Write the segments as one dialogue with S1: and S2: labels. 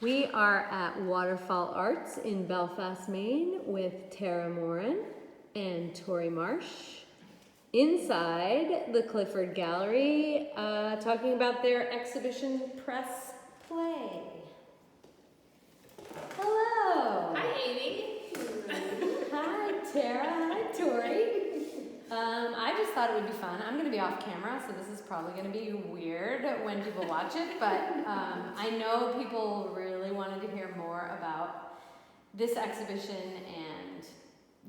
S1: We are at Waterfall Arts in Belfast, Maine with Tara Morin and Tori Marsh inside the Clifford Gallery talking about their exhibition Press Play. Hello.
S2: Hi, Amy.
S1: Hi, Tara. Hi, Tori. I just thought it would be fun. I'm going to be off camera, so this is probably going to be weird when people watch it, but I know people really wanted to hear more about this exhibition and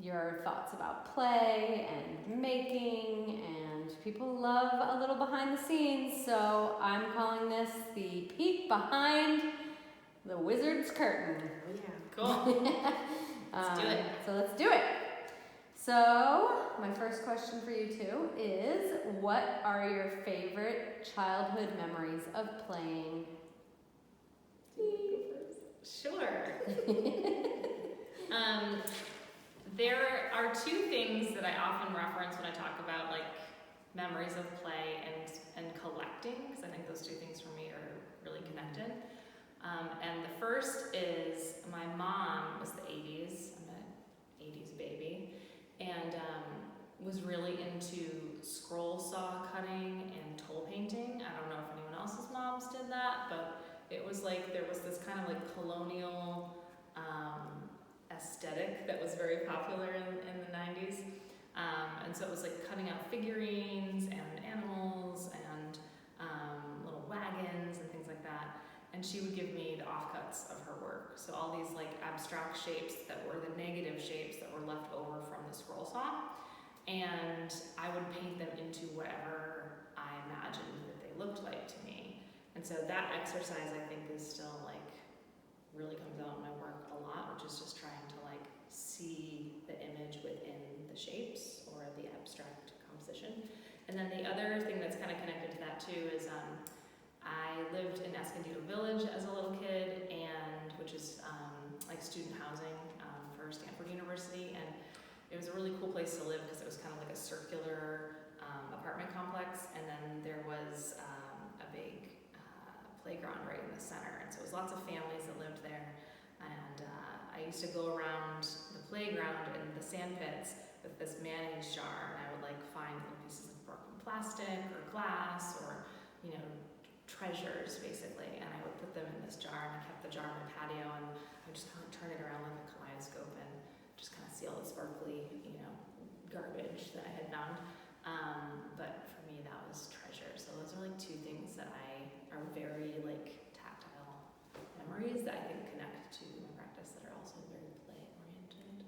S1: your thoughts about play and making, and people love a little behind the scenes, so I'm calling this the peek behind the wizard's curtain.
S2: Oh yeah, cool. Let's do it.
S1: So let's do it. So my first question for you two is, what are your favorite childhood memories of playing?
S2: Sure. There are two things that I often reference when I talk about like memories of play and collecting, because I think those two things for me are really connected. And the first is my mom was the 80s. I'm an 80s baby. And was really into scroll saw cutting and toll painting. I don't know if anyone else's moms did that, but it was like there was this kind of like colonial aesthetic that was very popular in the 90s. And so it was like cutting out figurines and animals and little wagons and things like that. And she would give me the offcuts of her work. So all these like abstract shapes that were the negative shapes that were left over from the scroll saw. And I would paint them into whatever I imagined that they looked like to me. And so that exercise I think is still like really comes out in my work a lot, which is just trying to like see the image within the shapes or the abstract composition. And then the other thing that's kind of connected to that too is I lived in Escondido Village as a little kid, and which is like student housing for Stanford University, and it was a really cool place to live because it was kind of like a circular apartment complex, and then there was a big playground right in the center, and so it was lots of families that lived there, and I used to go around the playground in the sand pits with this mayonnaise jar, and I would like find little pieces of broken plastic or glass or, you know, treasures basically, and I would put them in this jar, and I kept the jar on my patio, and I would just kind of turn it around like a kaleidoscope and just kind of see all the sparkly, you know, garbage that I had found. But for me, that was treasure. So those are like two things that are very like tactile memories that I think connect to my practice that are also very play oriented.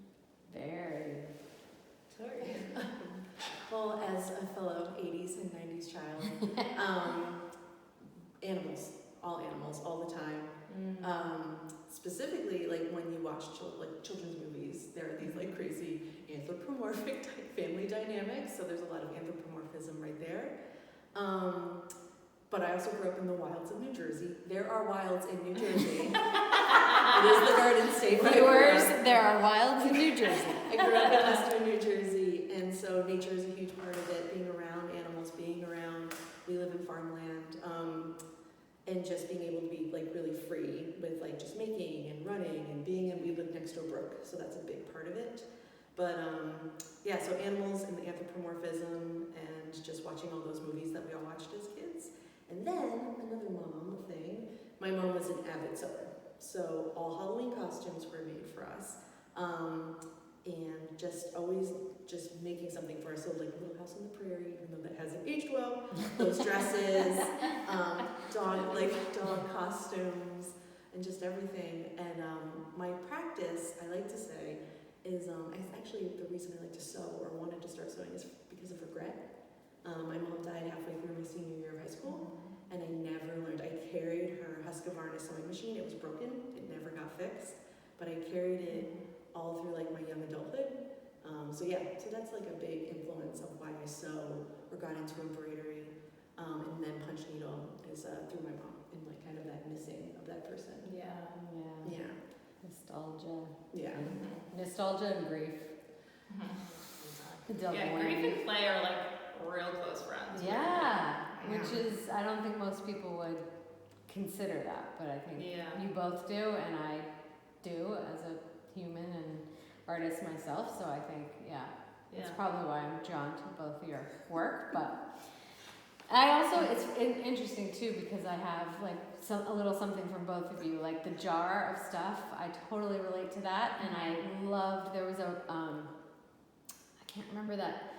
S1: Very.
S3: Sorry. Well, as a fellow 80s and 90s child, animals, all the time. Specifically, like when you watch children's movies, there are these like crazy anthropomorphic family dynamics. So there's a lot of anthropomorphism right there. But I also grew up in the wilds of New Jersey. There are wilds in New Jersey. It is the Garden State.
S1: Viewers, there are wilds in New Jersey.
S3: I grew up in Western New Jersey, and so nature is a huge part of it. Being around animals, being around. We live in farmland. And just being able to be like really free with like just making and running and being, and we live next to a brook, so that's a big part of it. But yeah, so animals and the anthropomorphism and just watching all those movies that we all watched as kids. And then another mom thing, my mom was an avid sewer, so all Halloween costumes were made for us. And just always just making something for us. So like Little House on the Prairie, even though that hasn't aged well, those dresses, dog costumes, and just everything. And my practice, I like to say, is actually the reason I like to sew or wanted to start sewing is because of regret. My mom died halfway through my senior year of high school, and I never learned. I carried her Husqvarna sewing machine. It was broken. It never got fixed, but I carried it all through like my young adulthood. So that's like a big influence of why I sew or got into embroidery. And then punch needle is through my mom and like kind of that missing of that person.
S1: Yeah. Nostalgia.
S3: Yeah.
S1: Nostalgia and grief.
S2: Yeah, grief and play are like real close friends.
S1: Yeah, which is, I don't think most people would consider that, but I think
S2: Yeah.
S1: you both do, and I do as a human and artist myself. So I think, that's probably why I'm drawn to both of your work. But I also, it's interesting too, because I have like a little something from both of you, like the jar of stuff. I totally relate to that, and I loved. There was I can't remember that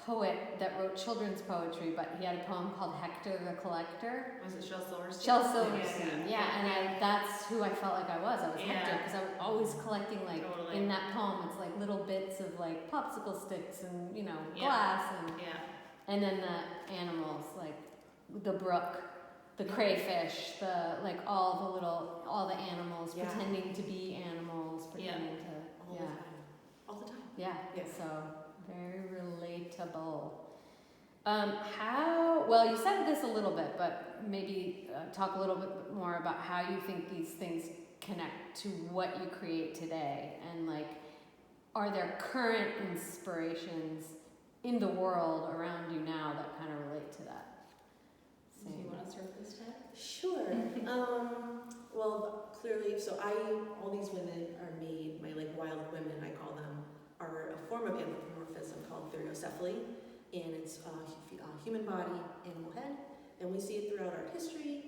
S1: poet that wrote children's poetry, but he had a poem called Hector the Collector.
S2: Was it Shel Silverstein?
S1: Shel Silverstein, and that's who I felt like I was. I was Hector, because I was always collecting, like, in that poem, it's like little bits of like popsicle sticks and, you know, glass and then the animals, like the brook, the crayfish, the like all the animals pretending to be animals, pretending to
S3: all the time.
S1: Yeah. So very relatable. Well, you said this a little bit, but maybe talk a little bit more about how you think these things connect to what you create today, and like, are there current inspirations in the world around you now that kind of relate to that?
S2: Do you want to start this time?
S3: Sure. Well, clearly, so all these women are made, my like wild women, I call them, are a form of anthropomorphism called theriocephaly, and it's a human body, animal head, and we see it throughout art history.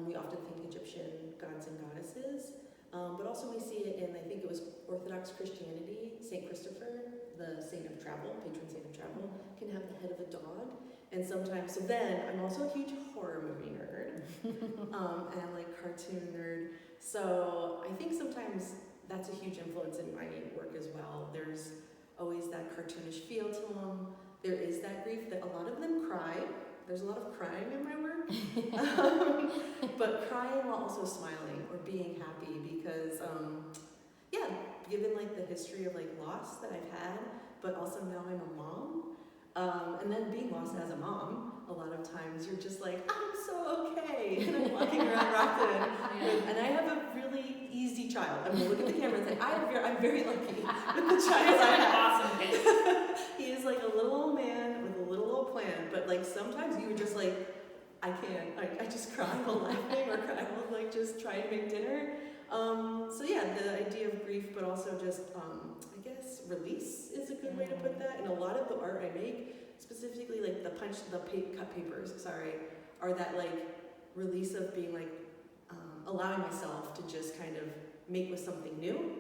S3: We often think Egyptian gods and goddesses, but also we see it in, I think it was Orthodox Christianity. Saint Christopher, the saint of travel, patron saint of travel, can have the head of a dog. And sometimes, so then I'm also a huge horror movie nerd, and I'm like cartoon nerd. So I think sometimes that's a huge influence in my work as well. There's always that cartoonish feel to them. There is that grief that a lot of them cry. There's a lot of crying in my work, but crying while also smiling or being happy because, given like the history of like loss that I've had, but also now I'm a mom, and then being lost as a mom, a lot of times you're just like, I'm so okay, and I'm walking around Rockland, and I have a really easy child. I'm gonna look at the camera and say, I'm very lucky with the child I have.
S2: Awesome kid.
S3: He is like a little old man with a little old plan, but like sometimes you would just like, I can't, like I just cry while laughing or cry while like just trying to make dinner. The idea of grief, but also just, I guess, release is a good way to put that. And a lot of the art I make, specifically like the cut papers, are that like release of being like, allowing myself to just kind of make with something new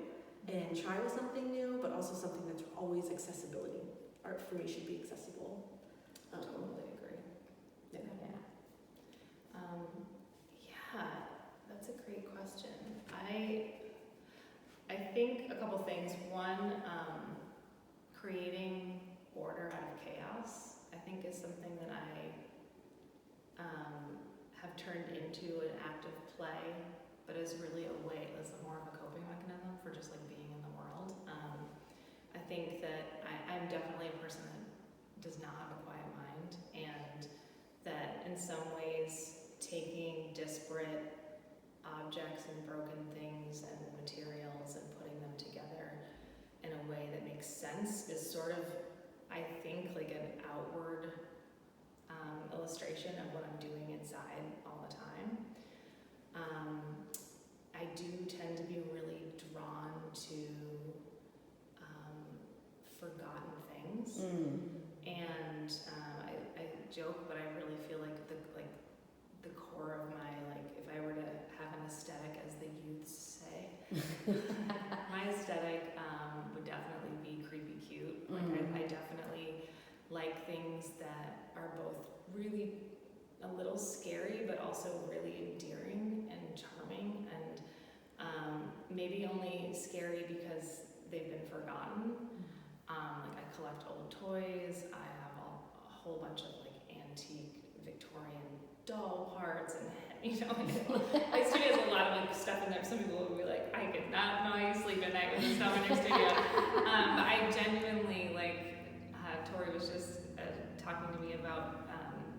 S3: and try with something new, but also something that's always accessibility. Art for me should be accessible.
S2: Totally agree. That's a great question. I think a couple things. One, creating order out of chaos, I think is something that I have turned into an act of play, but is really as more of a coping mechanism for just like being in the world. I think that I'm definitely a person that does not have a quiet mind, and that in some ways taking disparate objects and broken things and materials and putting them together in a way that makes sense is sort of, I think, like an outward illustration of what I'm doing inside all the time. I do tend to be really drawn to forgotten things, and I joke, but I really feel like the core of my, like, if I were to have an aesthetic, as the youths say, my aesthetic would definitely be creepy cute. Like I definitely like things that are both really a little scary, but also really endearing and charming, and maybe only scary because they've been forgotten. Like I collect old toys. I have a whole bunch of like antique Victorian doll parts, and my studio has a lot of like stuff in there. Some people will be like, I could not know how you sleep at night with this stuff in your studio. But I genuinely Tori was just talking to me about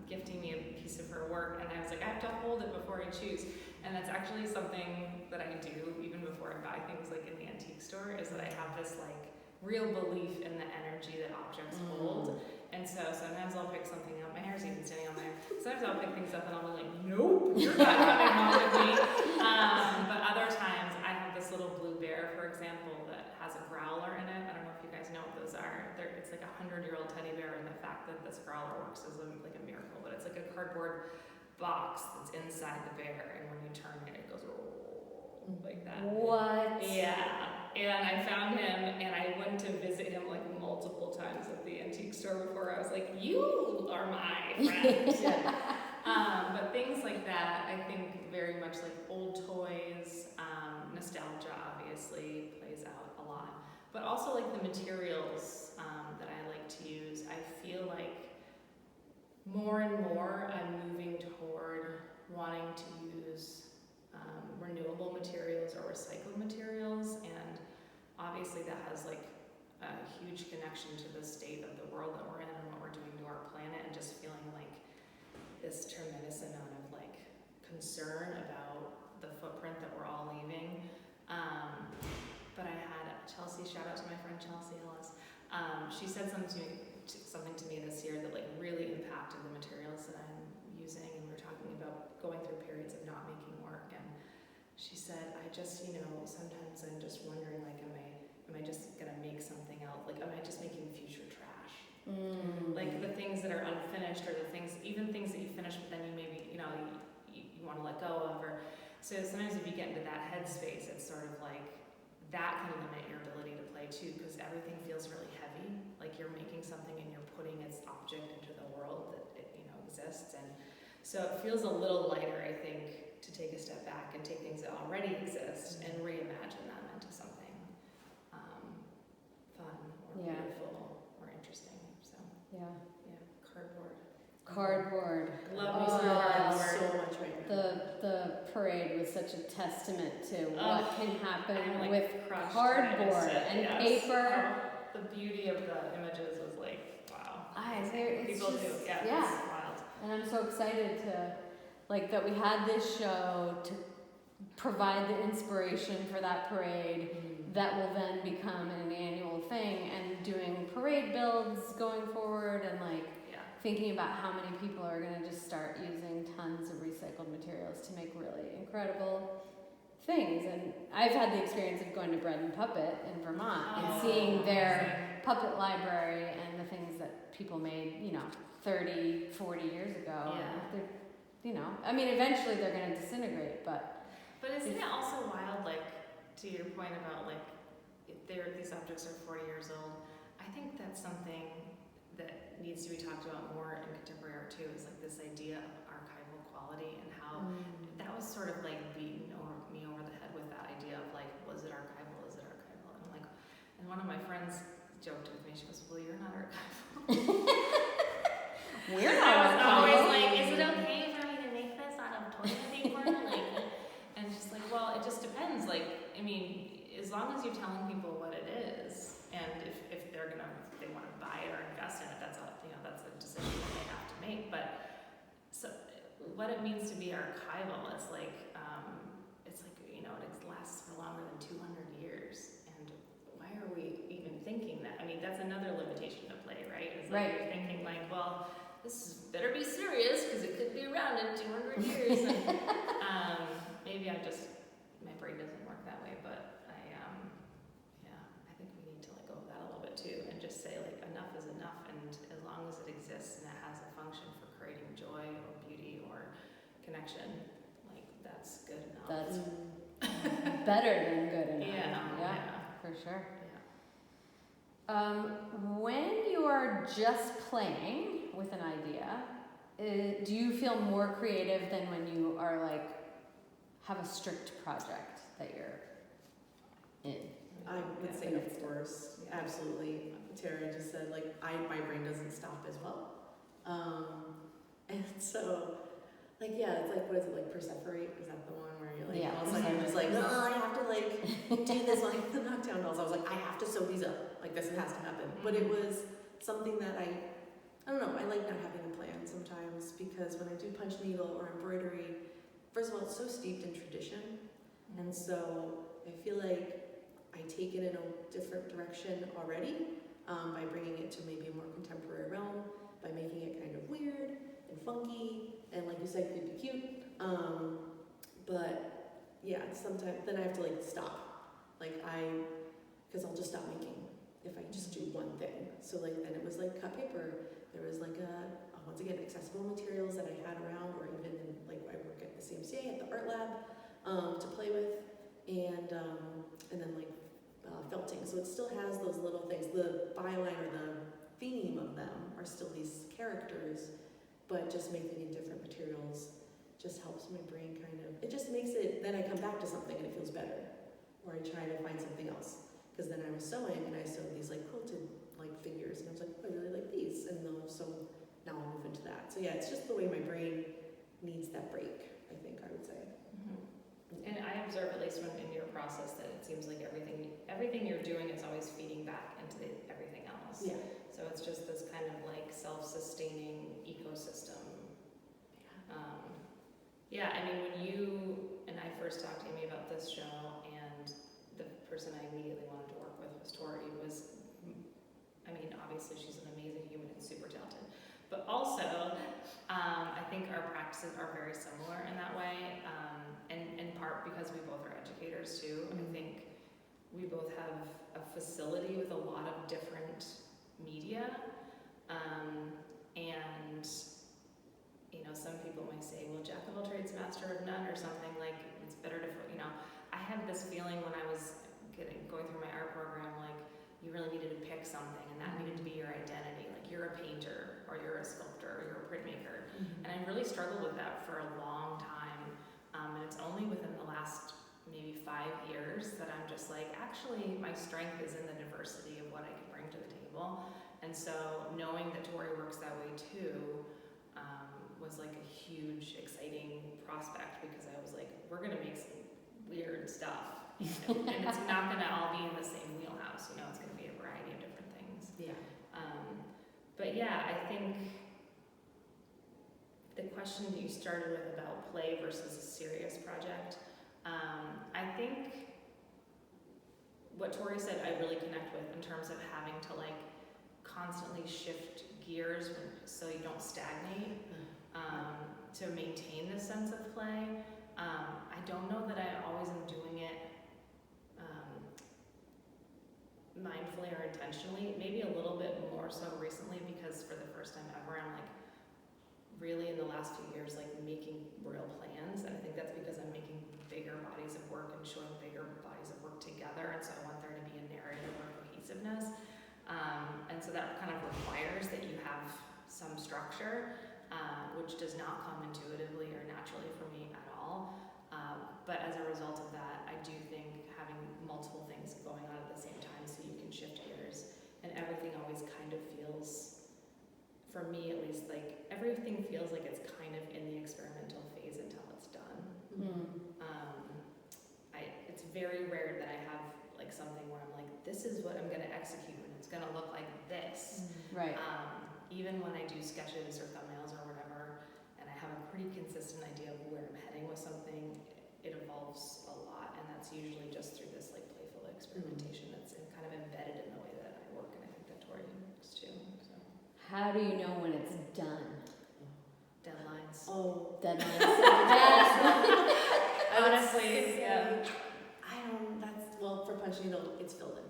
S2: gifting me a piece of her work, and I was like, I have to hold it before I choose. And that's actually something that I do even before I buy things like in the antique store, is that I have this like real belief in the energy that objects hold. And so sometimes I'll pick something up. My hair's even standing on there. Sometimes I'll pick things up and I'll be like, nope, you're not coming home with me. But other times I have this little blue bear, for example, that has a growler in it. I don't know if you guys know what those are. It's like a 100-year-old teddy bear, and the fact that this growler works is like a miracle. But it's like a cardboard box that's inside the bear, and when you turn it, it goes like that.
S1: What?
S2: Yeah. And I found him, and I went to visit him like multiple times at the antique store before. I was like, you are my friend. But things like that, I think very much like old toys, nostalgia obviously plays out a lot. But also like the materials that I like to use, I feel like more and more I'm moving toward wanting to use renewable materials or recycled materials, and obviously that has like a huge connection to the state of the world that we're in and what we're doing to our planet, and just feeling like this tremendous amount of like concern about the footprint that we're all leaving. But I had Chelsea, shout out to my friend Chelsea Ellis, she said something to me this year that like really impacted the materials that I'm using, and we were talking about going through periods of not making work, and she said, I just, sometimes I'm just wondering, like, am I just gonna make something else? Like, am I just making future trash? Like the things that are unfinished, or the things, even things that you finish, but then you maybe, you want to let go of, or so sometimes if you get into that headspace, it's sort of like that can limit your ability to play too, because everything feels really heavy. Like you're making something and you're putting its object into the world that it, exists, and so it feels a little lighter, I think, to take a step back and take things that already exist and reimagine them into something fun or beautiful or interesting. So cardboard. Love me some cardboard.
S3: So much right now.
S1: The parade was such a testament to what can happen
S2: like
S1: with cardboard and paper.
S2: The beauty of the images was like, wow.
S1: People
S2: do. Yeah, it's wild.
S1: And I'm so excited to, like, that we had this show to provide the inspiration for that parade that will then become an annual thing, and doing parade builds going forward, and like thinking about how many people are going to just start using tons of recycled materials to make really incredible things. And I've had the experience of going to Bread and Puppet in Vermont and seeing their puppet library and the things that people made, 30, 40 years ago.
S2: Yeah.
S1: Eventually they're going to disintegrate, but
S2: isn't it also wild, like, to your point about, like, if these objects are 40 years old, I think that's something that needs to be talked about more in contemporary art too, is like this idea of archival quality, and how that was sort of like beating me over the head with that idea of like, was it archival? And I'm like, and one of my friends joked with me, she goes, well, you're not archival.
S1: We're
S2: I was
S1: not
S2: always
S1: archival.
S2: like, is it okay for me to make this out of toilet paper? And she's like, well, it just depends. Like, as long as you're telling people what it is, and if they want to buy it or invest in it, that's a decision that they have to make. But so what it means to be archival is like, it lasts for longer than 200 years. And why are we even thinking that? That's another limitation to play, right? It's like you're thinking like, well, this better be serious because it could be around in 200 years. And maybe my brain doesn't work that way, but I think we need to let go of that a little bit too, and just say like, enough is enough, and as long as it exists and it has a function for creating joy or beauty or connection, like that's good enough.
S1: That's better than good enough.
S2: Yeah,
S1: for sure. When you are just playing with an idea, do you feel more creative than when you are like, have a strict project that you're in?
S3: I would say, of course, absolutely. Tara just said, like, my brain doesn't stop as well. And so, like, it's like, what is it, like, Persephone? Is that the one where you're like, all of a sudden you're just like, I have to, like, do this, like, the knockdown dolls. I was like, I have to sew these up. Like, this has to happen. But it was something that I don't know, I like not having a plan sometimes, because when I do punch needle or embroidery, first of all, it's so steeped in tradition. And so I feel like I I take it in a different direction already by bringing it to maybe a more contemporary realm, by making it kind of weird and funky and, like you said, creepy cute. But yeah, sometimes then I have to like stop, because I'll just stop making if I just do one thing. So like then it was like cut paper. There was like once again accessible materials that I had around, or even in, like I work at the CMCA at the art lab to play with, and then like felting. So it still has those little things. The byline or the theme of them are still these characters, but just making in different materials just helps my brain kind of, it just makes it, then I come back to something and it feels better. Or I try to find something else. Because then I was sewing and I sewed these like quilted like figures and I was like, oh, I really like these. And so now I'll move into that. So yeah, it's just the way my brain needs that break, I think I would say.
S2: And I observe, at least when in your process, that it seems like everything you're doing is always feeding back into everything else.
S3: Yeah.
S2: So it's just this kind of like self-sustaining ecosystem. Yeah, I mean, when you and I first talked to Amy about this show, and the person I immediately wanted to work with was Tori, I mean, obviously she's an amazing human and super talented, but also I think our practices are very similar in that way, and in part because we both are educators too. I think we both have a facility with a lot of different media, and you know, some people might say, well, jack of all trades, master of none, or something, like it's better to, you know, I had this feeling when I was going through my art program, like you really needed to pick something, and that needed to be your identity, like you're a painter, or you're a sculptor, or you're a printmaker, and I really struggled with that for a long time, and it's only within the last maybe 5 years that I'm just like, actually, my strength is in the diversity of what I can bring to the table, and so knowing that Tori works that way too, was like a huge, exciting prospect, because I was like, we're gonna make some weird stuff, and it's not gonna all be in the same wheelhouse, you know, it's gonna be a variety of different things.
S3: Yeah.
S2: But yeah, I think the question that you started with about play versus a serious project, I think what Tori said I really connect with in terms of having to like constantly shift gears so you don't stagnate. To maintain this sense of play. I don't know that I always am doing it mindfully or intentionally, maybe a little bit more so recently, because for the first time ever, I'm like really in the last few years like making real plans, and I think that's because I'm making bigger bodies of work and showing bigger bodies of work together, and so I want there to be a narrative or cohesiveness, and so that kind of requires that you have some structure, which does not come intuitively or naturally for me at all. But as a result of that, I do think having multiple things going on at the same time so you can shift gears, and everything always kind of feels, for me at least, like everything feels like it's kind of in the experimental phase until it's done. It's very rare that I have like something where I'm like, this is what I'm going to execute and it's going to look like this.
S1: Right.
S2: Even when I do sketches or thumbnails or whatever, and I have a pretty consistent idea of where I'm heading with something, it evolves a lot, and that's usually just through this like playful experimentation that's kind of embedded in the way that I work, and I think that Tori works too. So.
S1: How do you know when it's done?
S2: Deadlines.
S3: Oh,
S1: Deadlines. Yes.
S2: Honestly, yeah.
S3: Well, for Punch Needle, it's filled in.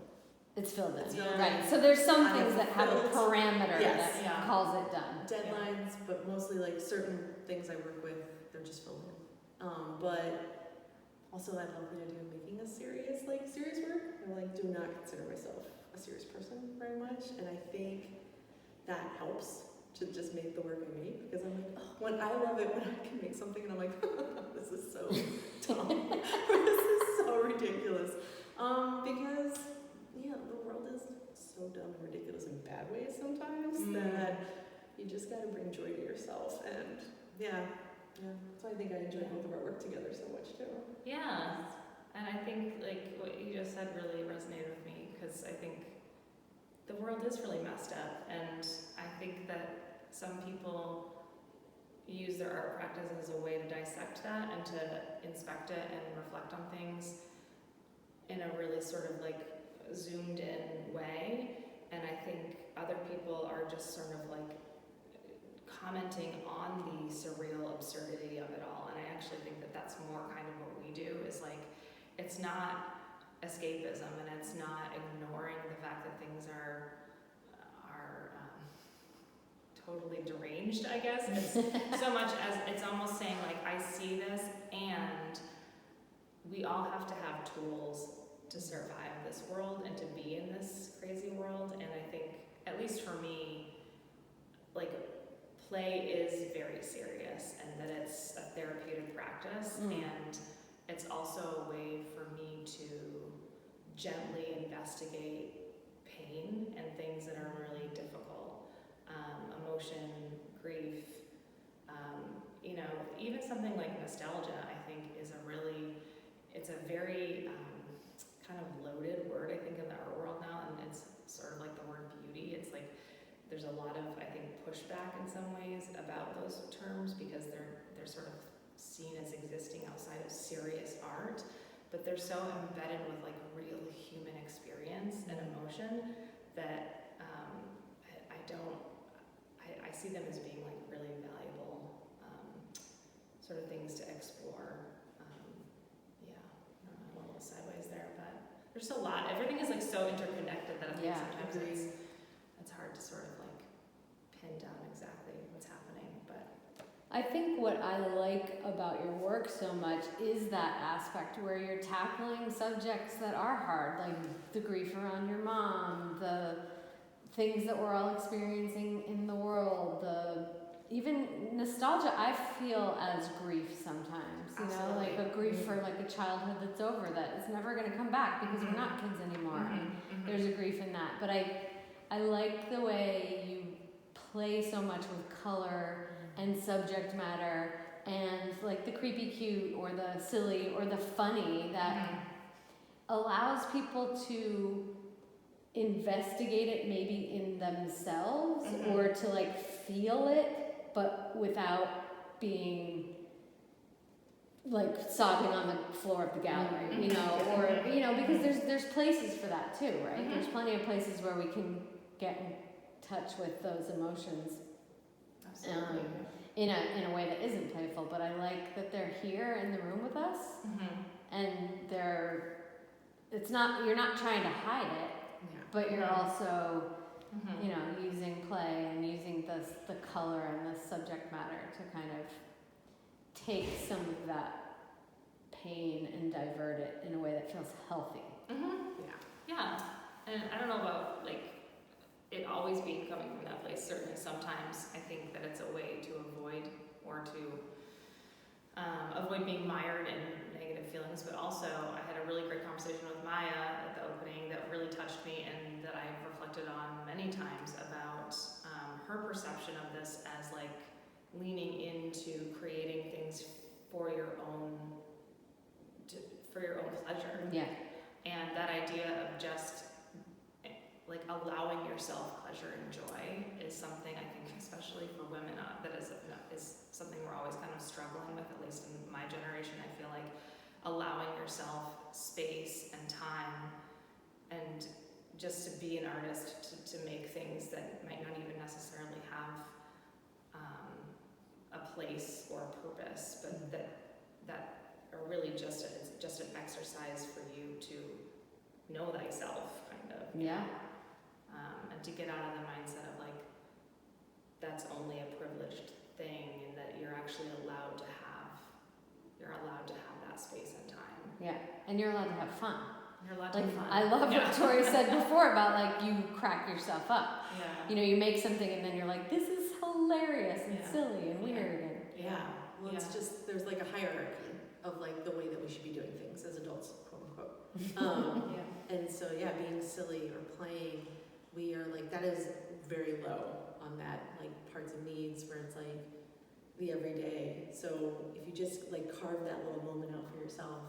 S1: It's filled in.
S3: It's filled
S1: Right.
S3: in.
S1: So there's some
S3: I
S1: things that have a
S3: filled-
S1: parameter
S3: Yes.
S1: that
S2: Yeah.
S1: calls it done.
S3: Deadlines, but mostly like certain things I work with, they're just filled in. But also I love the idea of making a serious work. I like do not consider myself a serious person very much, and I think that helps to just make the work I make, because I'm like, oh, when I love it when I can make something and I'm like, this is so dumb, this is so ridiculous. Because yeah, the world is so dumb and ridiculous in bad ways sometimes that you just gotta bring joy to yourself, and yeah. So I think I enjoy both of our work together so much too.
S2: Yeah, and I think like what you just said really resonated with me, because I think the world is really messed up, and I think that some people use their art practice as a way to dissect that and to inspect it and reflect on things in a really sort of like zoomed in way, and I think other people are just sort of like commenting on the surreal absurdity of it all. And I actually think that that's more kind of what we do, is like, it's not escapism and it's not ignoring the fact that things are totally deranged, I guess. It's so much as it's almost saying like, I see this and we all have to have tools to survive this world and to be in this crazy world. And I think, at least for me, like, play is very serious, and that it's a therapeutic practice, and it's also a way for me to gently investigate pain and things that are really difficult. Emotion, grief, you know, even something like nostalgia, I think is it's a very kind of loaded word, I think, in the art world now, and it's sort of like the word beauty. It's like, there's a lot of, I think, pushback in some ways about those terms, because they're sort of seen as existing outside of serious art, but they're so embedded with like real human experience and emotion that I see them as being like really valuable sort of things to explore. Yeah, I don't know, I'm a little sideways there, but there's a lot. Everything is like so interconnected that I think sometimes it's hard to sort of like pin down exactly what's happening. But
S1: I think what I like about your work so much is that aspect where you're tackling subjects that are hard, like the grief around your mom, the things that we're all experiencing in the world, even nostalgia I feel as grief sometimes, you know, like a grief for like a childhood that's over, that is never going to come back because we're not kids anymore. There's a grief in that. But I like the way you play so much with color and subject matter, and like the creepy cute or the silly or the funny that allows people to investigate it maybe in themselves or to like feel it, but without being like sobbing on the floor of the gallery, you know, or, you know, because there's places for that too, right? There's plenty of places where we can get in touch with those emotions in a way that isn't playful. But I like that they're here in the room with us, and you're not trying to hide it, but you're also, you know, using play and using the color and the subject matter to kind of take some of that pain and divert it in a way that feels healthy.
S2: Yeah. And I don't know about like it always being coming from that place. Certainly sometimes I think that it's a way to avoid avoid being mired in negative feelings, but also I had a really great conversation with Maya at the opening that really touched me, and that I've reflected on many times about her perception of this as like leaning into creating things for your own pleasure. Yeah. And that idea of just like allowing yourself pleasure and joy is something I think, especially for women, that is something we're always kind of struggling with, at least in my generation. I feel like allowing yourself space and time, and just to be an artist, to make things that might not even necessarily have a place or a purpose, but that are really just an exercise for you to know thyself, kind of.
S1: Yeah.
S2: And to get out of the mindset of like that's only a privileged thing, and that you're actually allowed to have that space and time.
S1: Yeah, and you're allowed to have fun.
S2: You're allowed to have fun.
S1: I love what Tori said before about like you crack yourself up.
S2: Yeah.
S1: You know, you make something and then you're like, this is hilarious and silly and weird. And,
S3: Well, it's just, there's like a hierarchy of like the way that we should be doing things as adults, quote unquote. And so being silly or playing, we are like, that is very low on that like parts and needs, where it's like the everyday. So if you just like carve that little moment out for yourself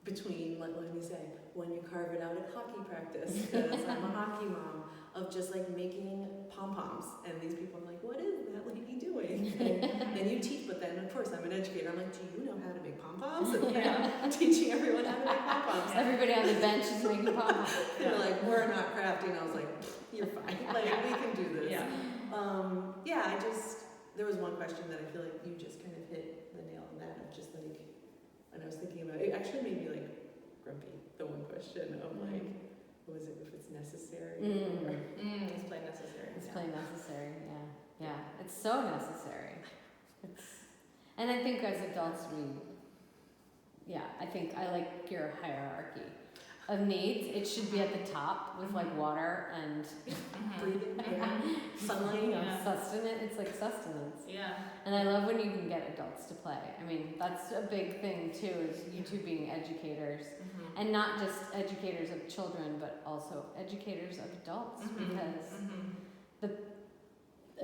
S3: between, like, let me say, when you carve it out at hockey practice, because I'm a hockey mom, of just like making pom-poms, and these people are like, what is that lady doing? And you teach, but then of course I'm an educator, I'm like, do you know how to make pom-poms? And I'm teaching everyone how to make pom-poms. pom-poms.
S1: Everybody on the bench is making pom-poms.
S3: They're like, we're not crafting. I was like, you're fine. Like, we can do this.
S2: Yeah.
S3: There was one question that I feel like you just kind of hit the nail on that of just like, when I was thinking about it, actually made me like grumpy, the one question of like, what was it, if it's necessary?
S2: It's plain necessary.
S1: It's plain necessary, yeah. It's so necessary. And I think as adults I think I like your hierarchy of needs. It should be at the top with like water and
S3: Breathing, sunlight,
S1: sustenance. It's like sustenance.
S2: Yeah.
S1: And I love when you can get adults to play. I mean, that's a big thing too, is you two being educators. And not just educators of children, but also educators of adults, because the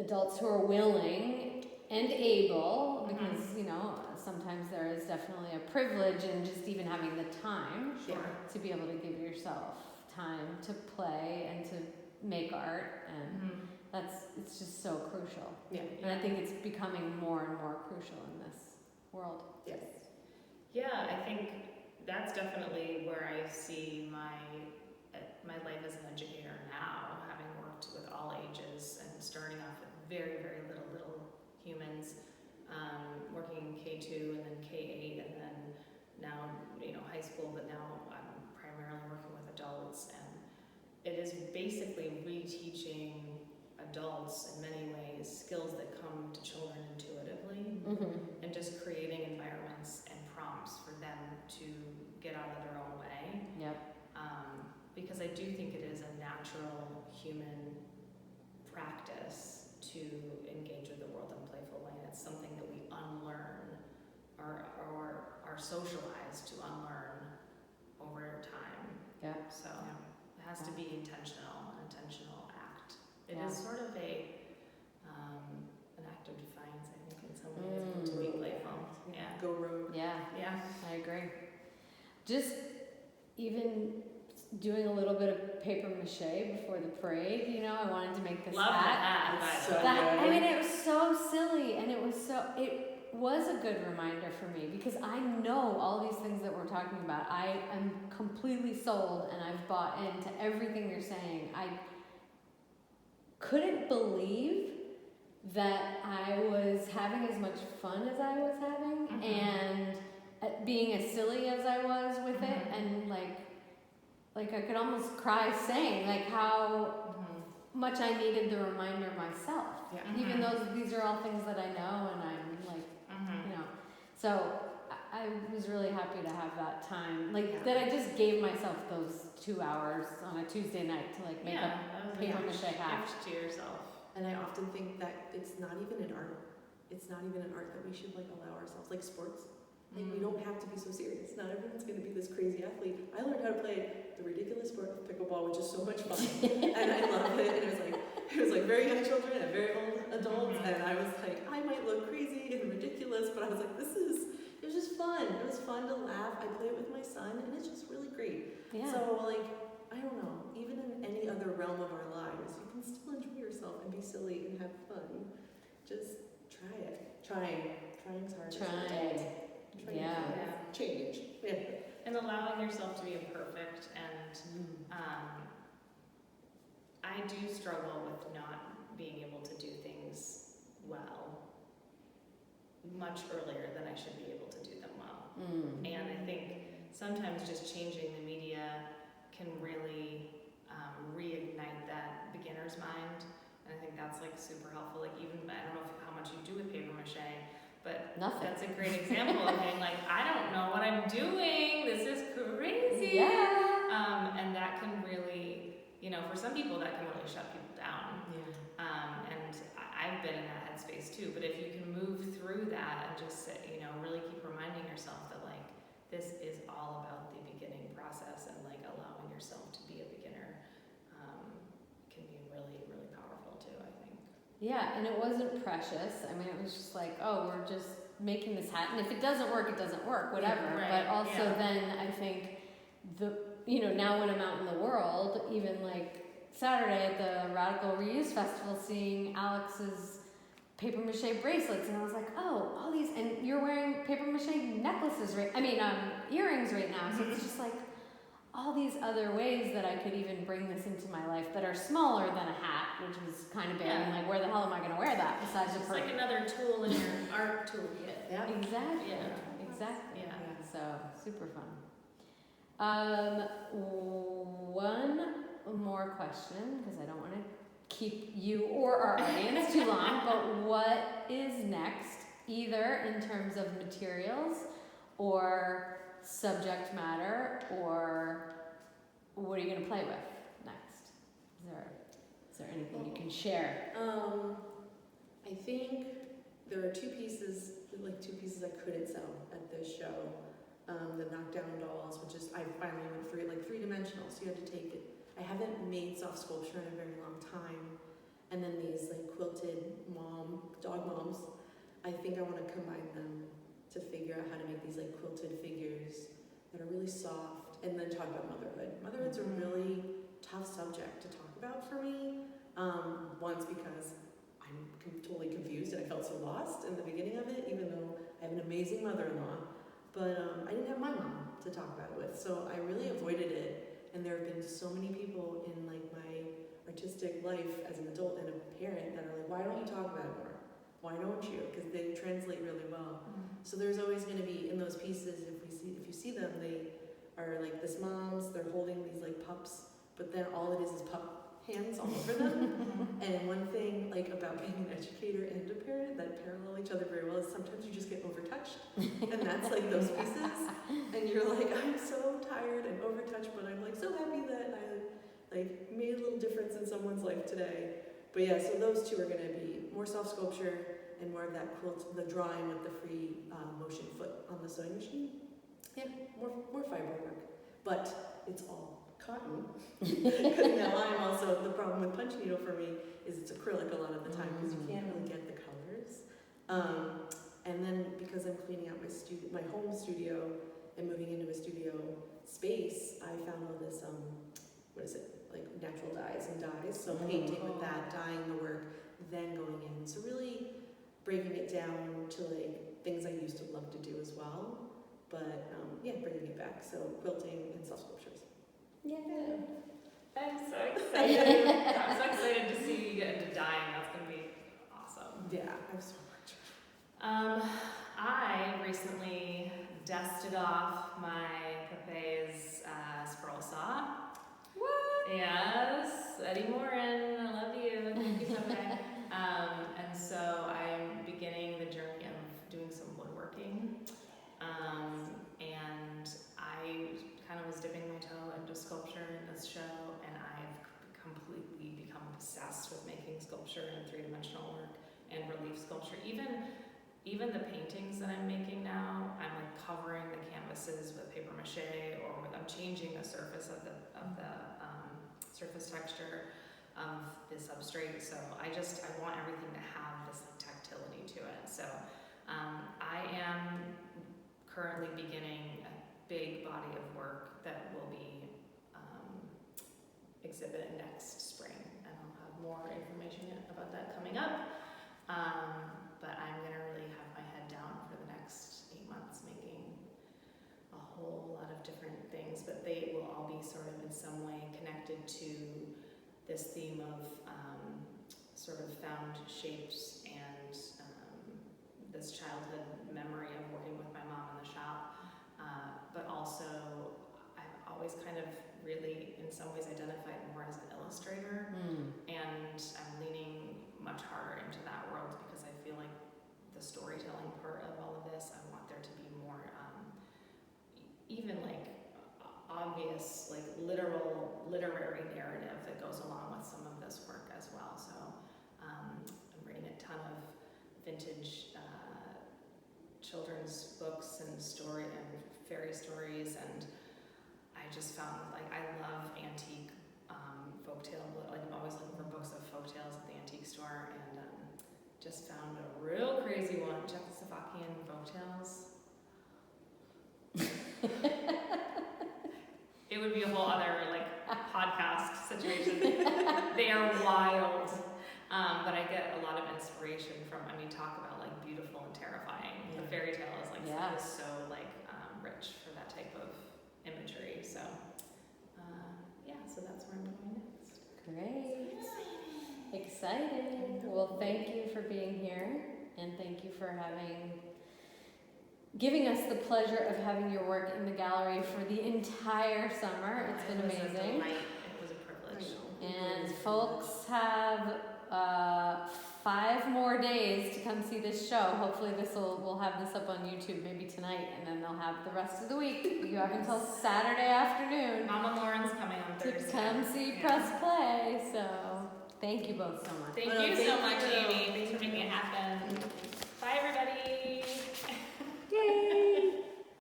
S1: adults who are willing and able, because, sometimes there is definitely a privilege in just even having the time to be able to give yourself time to play and to make art, and it's just so crucial.
S3: Yeah.
S1: And I think it's becoming more and more crucial in this world.
S3: Yes.
S2: Yeah, I think that's definitely where I see my life as an educator now, having worked with all ages and starting off with very, very little humans, working K2 and then K8 and then now, high school, but now I'm primarily working with adults, and it is basically reteaching adults in many ways skills that come to children intuitively, and just creating environments and prompts for them to get out of their own way.
S1: Yep.
S2: Because I do think it is a natural human practice to engage with the world in a playful way, and it's something that we unlearn or are socialized to unlearn over time.
S1: Yep.
S2: So it has to be an intentional act. It
S1: Yeah.
S2: is sort of an act of defiance, I think, in some ways, to be playful. Yeah.
S3: Go rogue.
S1: Yeah,
S2: Yeah.
S1: I agree. Just even doing a little bit of paper mache before the parade, I wanted to make this
S2: Love
S1: hat.
S2: that.
S3: It's so
S1: That,
S3: good.
S1: I mean, it was so silly, and it was a good reminder for me, because I know all these things that we're talking about. I am completely sold, and I've bought into everything you're saying. I couldn't believe that I was having as much fun as I was having, and being as silly as I was with it, and like I could almost cry saying like how much I needed the reminder myself.
S3: Yeah.
S1: Even though these are all things that I know, and I'm like, so I was really happy to have that time, that I just gave myself those 2 hours on a Tuesday night to like make a paper mache hat.
S2: Gift to yourself.
S3: And I often think that it's not even an art. It's not even an art that we should like allow ourselves, like sports. Like we don't have to be so serious. Not everyone's going to be this crazy athlete. I learned how to play the ridiculous sport of pickleball, which is so much fun, and I love it. And it was like very young children and very old adults, and I was like, I might look crazy and ridiculous, but I was like, it was just fun. It was fun to laugh. I play it with my son, and it's just really great.
S1: Yeah.
S3: So I don't know. Even in any other realm of our lives, you can still enjoy yourself and be silly and have fun. Just try it. Trying's hard. Change. Yeah.
S2: And allowing yourself to be imperfect, and I do struggle with not being able to do things well much earlier than I should be able to do them well. And I think sometimes just changing the media can really reignite that beginner's mind, and I think that's like super helpful. Like even, I don't know how much you do with paper mache, but
S1: Nothing.
S2: that's a great example of being like, I don't know what I'm doing. This is crazy.
S1: Yeah.
S2: And that can really, for some people that can really shut people down. And I've been in that headspace too. But if you can move through that and just really keep reminding yourself that like this is all about the beginning process, and like allowing yourself to be a beginner can be really, really powerful too, I think.
S1: Yeah, and it wasn't precious. I mean, it was just like, oh, we're just making this hat, and if it doesn't work, it doesn't work, whatever.
S2: Right,
S1: but also then I think now when I'm out in the world, even like Saturday at the Radical Reuse Festival, seeing Alex's paper mache bracelets, and I was like, oh, all these, and you're wearing paper mache necklaces, earrings right now, so it's just like, these other ways that I could even bring this into my life that are smaller than a hat, which is kind of bearing, like, where the hell am I going to wear that besides a
S2: It's
S1: purse?
S2: like another tool in your art toolkit.
S3: Yeah.
S1: Exactly.
S2: Yeah.
S1: Exactly.
S2: Yeah.
S1: So super fun. One more question, because I don't want to keep you or our audience too long, but what is next, either in terms of materials or subject matter, or what are you going to play with next? Is there anything you can share?
S3: I think there are two pieces I couldn't sell at this show. The knockdown dolls, which is, I finally went for it, like 3-dimensional, so you had to take it. I haven't made soft sculpture in a very long time. And then these like quilted dog moms, I think I want to combine them to figure out how to make these like quilted figures that are really soft, and then talk about motherhood. Motherhood's a really tough subject to talk about for me. Once because I'm totally confused and I felt so lost in the beginning of it, even though I have an amazing mother-in-law. But I didn't have my mom to talk about it with, so I really avoided it. And there have been so many people in like my artistic life as an adult and a parent that are like, why don't you talk about it more? Why don't you? Because they translate really well. So there's always going to be in those pieces, if you see them, they are like this moms, they're holding these like pups, but then all it is pup hands all over them. And one thing like about being an educator and a parent that parallel each other very well is sometimes you just get overtouched, and that's like those pieces, and you're like, I'm so tired and overtouched, but I'm like so happy that I like made a little difference in someone's life today. But yeah, so those two are going to be more soft sculpture and more of that quilt, the drawing with the free motion foot on the sewing machine. Yeah, more fiber work, but it's all cotton. Because now I'm also, the problem with punch needle for me is it's acrylic a lot of the time because you can't really get the colors. And then because I'm cleaning out my home studio and moving into a studio space, I found all this, like natural dyes and dyes. So painting with that, dyeing the work, then going in. So really breaking it down to like things I used to love to do as well. But bringing it back. So quilting and self sculptures.
S1: Yeah.
S2: I'm so excited. I'm so excited to see you get into dyeing. That's going to be awesome.
S3: Yeah, I have so much.
S2: I recently dusted off my Pepe's scroll saw.
S1: What?
S2: Yes, Eddie Morin, I love you. Thank you, Pepe. And so I'm beginning the journey of doing some woodworking. And I kind of was dipping my toe into sculpture in this show, and I've completely become obsessed with making sculpture and 3-dimensional work and relief sculpture. Even the paintings that I'm making now, I'm like covering the canvases with paper mache, or I'm changing the surface of the surface texture of the substrate. So I want everything to have this like tactility to it. So I am currently beginning a big body of work that will be exhibited next spring, and I'll have more information about that coming up. But I'm gonna really have my head down for the next 8 months, making a whole lot of different things, but they will all be sort of in some way connected to this theme of sort of found shapes and this childhood memory of working with my mom in the shop. But also, I've always kind of really, in some ways, identified more as an illustrator, and I'm leaning much harder into that world because I feel like the storytelling part of all of this, I want there to be more, even like obvious, like literary narrative that goes along with some of this work as well. So I'm reading a ton of vintage children's books and fairy stories, and I just found like I love antique folktale. Like I'm always looking for books of folktales at the antique store, and just found a real crazy one, Czechoslovakian folktales. It would be a whole other like podcast situation. They are wild, but I get a lot of inspiration from. I mean, talk about like beautiful and terrifying.
S3: Yeah.
S2: The fairy tale is like
S1: Yeah.
S2: is so like rich for that type of imagery. So
S1: Exciting. Well, thank you for being here, and thank you for giving us the pleasure of having your work in the gallery for the entire summer. It's been amazing.
S2: It was a delight. It was a privilege.
S1: And folks have 5 more days to come see this show. Hopefully we'll have this up on YouTube maybe tonight, and then they'll have the rest of the week. You have until Saturday afternoon
S2: Mama Morin's coming on
S1: to
S2: Thursday.
S1: come see Press Play. So thank you both so much.
S2: Thank you so much, Amy. Thanks for making it happen. Bye, everybody.